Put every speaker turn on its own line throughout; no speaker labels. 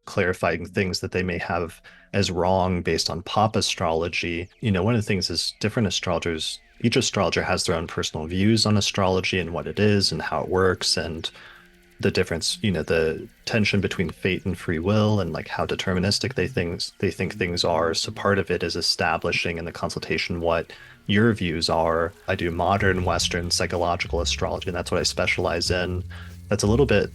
clarifying things that they may have as wrong based on pop astrology. One of the things is different astrologers, each astrologer has their own personal views on astrology and what it is and how it works and the difference, the tension between fate and free will and like how deterministic they think things are. So part of it is establishing in the consultation what your views are. I do modern Western psychological astrology, and that's what I specialize in. That's a little bit,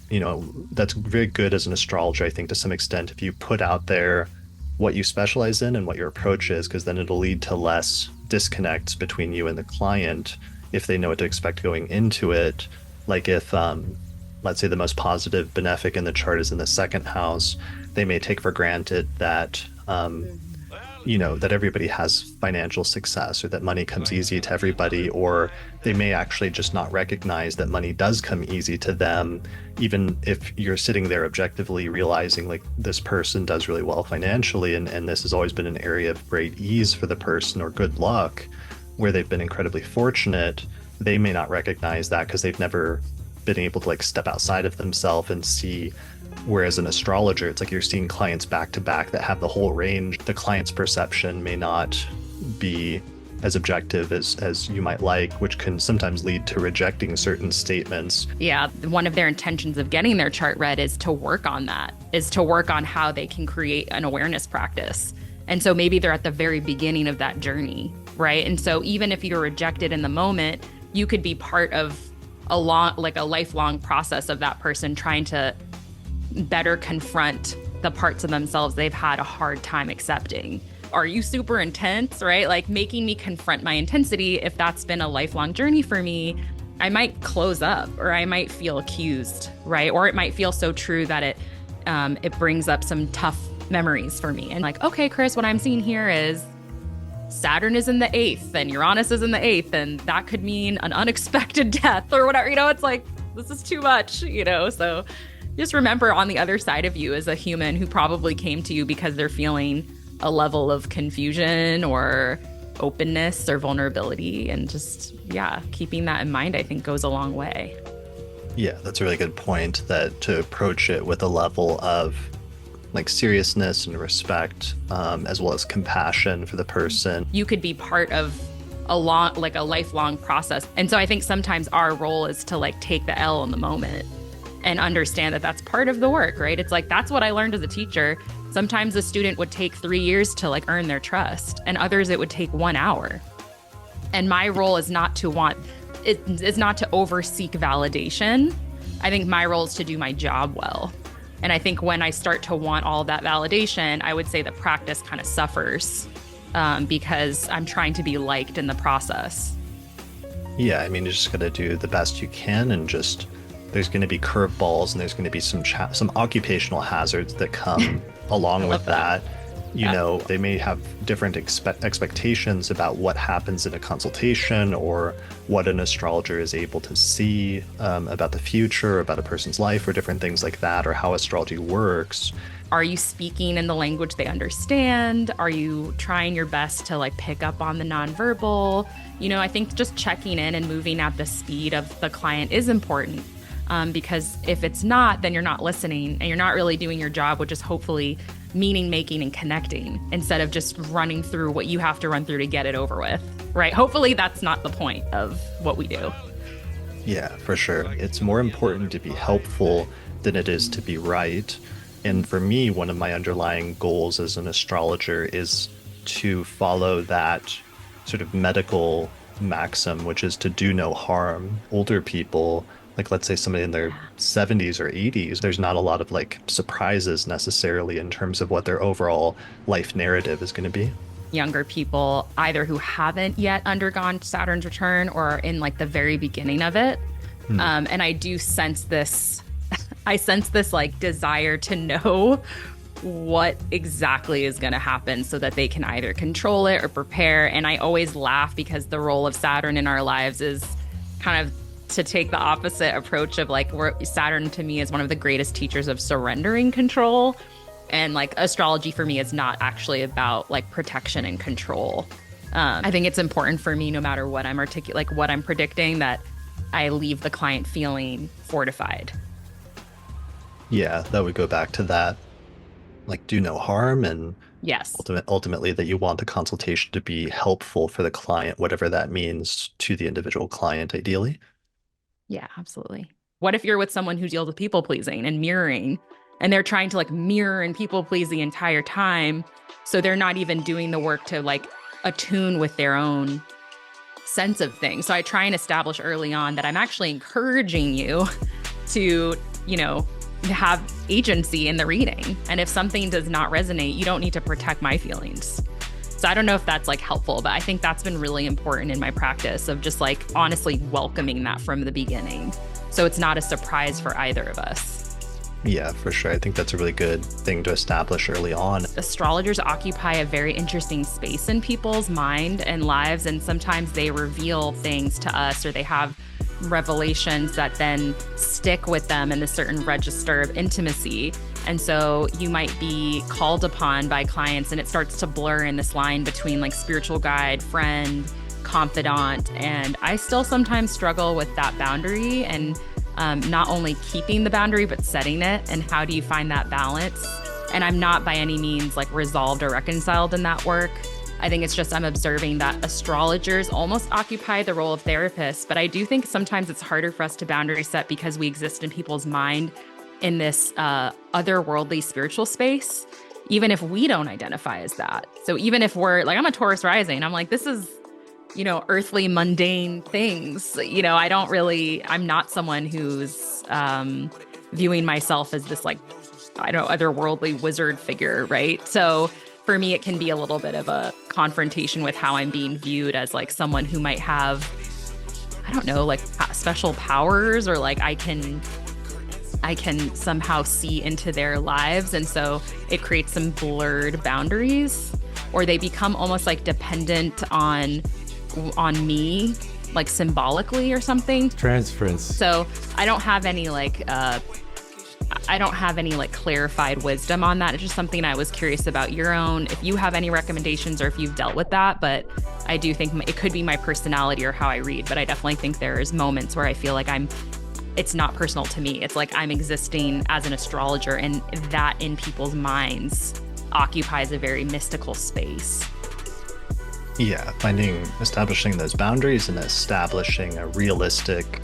that's very good as an astrologer, I think, to some extent, if you put out there what you specialize in and what your approach is, because then it'll lead to less disconnects between you and the client if they know what to expect going into it. Like if let's say the most positive benefic in the chart is in the second house, they may take for granted that that everybody has financial success or that money comes easy to everybody, or they may actually just not recognize that money does come easy to them, even if you're sitting there objectively realizing like this person does really well financially and this has always been an area of great ease for the person or good luck where they've been incredibly fortunate. They may not recognize that because they've never been able to like step outside of themselves and see. Whereas an astrologer, it's like you're seeing clients back to back that have the whole range. The client's perception may not be as objective as you might like, which can sometimes lead to rejecting certain statements.
Yeah, one of their intentions of getting their chart read is to work on that, is to work on how they can create an awareness practice. And so maybe they're at the very beginning of that journey, right? And so even if you're rejected in the moment, you could be part of a lifelong process of that person trying to better confront the parts of themselves they've had a hard time accepting. Are you super intense, right? Like making me confront my intensity. If that's been a lifelong journey for me, I might close up or I might feel accused, right? Or it might feel so true that it brings up some tough memories for me. And like, okay, Chris, what I'm seeing here is Saturn is in the 8th and Uranus is in the 8th, and that could mean an unexpected death or whatever. It's like, this is too much, so just remember on the other side of you is a human who probably came to you because they're feeling a level of confusion or openness or vulnerability. And just, keeping that in mind, I think goes a long way.
Yeah, that's a really good point, that to approach it with a level of like seriousness and respect, as well as compassion for the person.
You could be part of a lifelong process. And so I think sometimes our role is to like take the L in the moment and understand that that's part of the work, right? It's like, that's what I learned as a teacher. Sometimes a student would take 3 years to like earn their trust, and others it would take 1 hour. And my role is not to overseek validation. I think my role is to do my job well. And I think when I start to want all of that validation, I would say the practice kind of suffers because I'm trying to be liked in the process.
Yeah, I mean, you're just going to do the best you can, and just there's going to be curveballs and there's going to be some occupational hazards that come along with that. They may have different expectations about what happens in a consultation or what an astrologer is able to see about the future, about a person's life, or different things like that, or how astrology works.
Are you speaking in the language they understand? Are you trying your best to like pick up on the nonverbal? I think just checking in and moving at the speed of the client is important. Because if it's not, then you're not listening and you're not really doing your job, which is hopefully meaning making and connecting, instead of just running through what you have to run through to get it over with, right? Hopefully that's not the point of what we do.
Yeah, for sure. It's more important to be helpful than it is to be right. And for me, one of my underlying goals as an astrologer is to follow that sort of medical maxim, which is to do no harm. Older people, like let's say somebody in their 70s or 80s, there's not a lot of like surprises necessarily in terms of what their overall life narrative is going to be.
Younger people, either who haven't yet undergone Saturn's return or are in like the very beginning of it. And I do sense this, like desire to know what exactly is going to happen so that they can either control it or prepare. And I always laugh because the role of Saturn in our lives is kind of to take the opposite approach of like, Saturn to me is one of the greatest teachers of surrendering control. And like astrology for me is not actually about like protection and control. I think it's important for me, no matter what I'm what I'm predicting, that I leave the client feeling fortified.
Yeah, that would go back to that like do no harm, and
Yes.
ultimately that you want the consultation to be helpful for the client, whatever that means to the individual client, ideally.
Yeah, absolutely. What if you're with someone who deals with people pleasing and mirroring, and they're trying to like mirror and people please the entire time? So they're not even doing the work to like attune with their own sense of things. So I try and establish early on that I'm actually encouraging you to, you know, have agency in the reading. And if something does not resonate, you don't need to protect my feelings. So I don't know if that's like helpful, but I think that's been really important in my practice of just like honestly welcoming that from the beginning. So it's not a surprise for either of us.
Yeah, for sure. I think that's a really good thing to establish early on.
Astrologers occupy a very interesting space in people's mind and lives, and sometimes they reveal things to us or they have revelations that then stick with them in a certain register of intimacy. And so you might be called upon by clients and it starts to blur in this line between like spiritual guide, friend, confidant. And I still sometimes struggle with that boundary and not only keeping the boundary, but setting it. And how do you find that balance? And I'm not by any means like resolved or reconciled in that work. I think it's just I'm observing that astrologers almost occupy the role of therapists, but I do think sometimes it's harder for us to boundary set because we exist in people's mind in this otherworldly spiritual space, even if we don't identify as that. So even if we're like, I'm a Taurus rising, I'm like, this is, you know, earthly, mundane things. You know, I'm not someone who's viewing myself as this like, I don't know, otherworldly wizard figure, right? So for me, it can be a little bit of a confrontation with how I'm being viewed as like someone who might have, I don't know, like special powers or like I can somehow see into their lives. And so it creates some blurred boundaries or they become almost like dependent on me, like symbolically or something.
Transference.
So I don't have any like clarified wisdom on that. It's just something I was curious about your own, if you have any recommendations or if you've dealt with that. But I do think it could be my personality or how I read, but I definitely think there's moments where I feel like it's not personal to me. It's like I'm existing as an astrologer and that in people's minds occupies a very mystical space.
Yeah, establishing those boundaries and establishing a realistic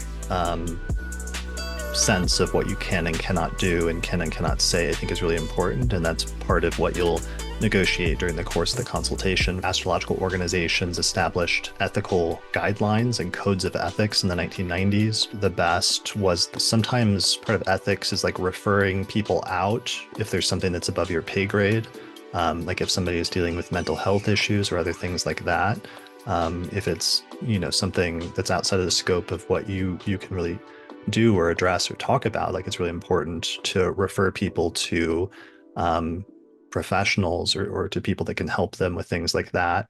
sense of what you can and cannot do and can and cannot say, I think is really important. And that's part of what you'll negotiate during the course of the consultation. Astrological organizations established ethical guidelines and codes of ethics in the 1990s. The best was sometimes part of ethics is like referring people out if there's something that's above your pay grade. Like if somebody is dealing with mental health issues or other things like that. If it's, you know, something that's outside of the scope of what you can really do or address or talk about, like it's really important to refer people to professionals or to people that can help them with things like that.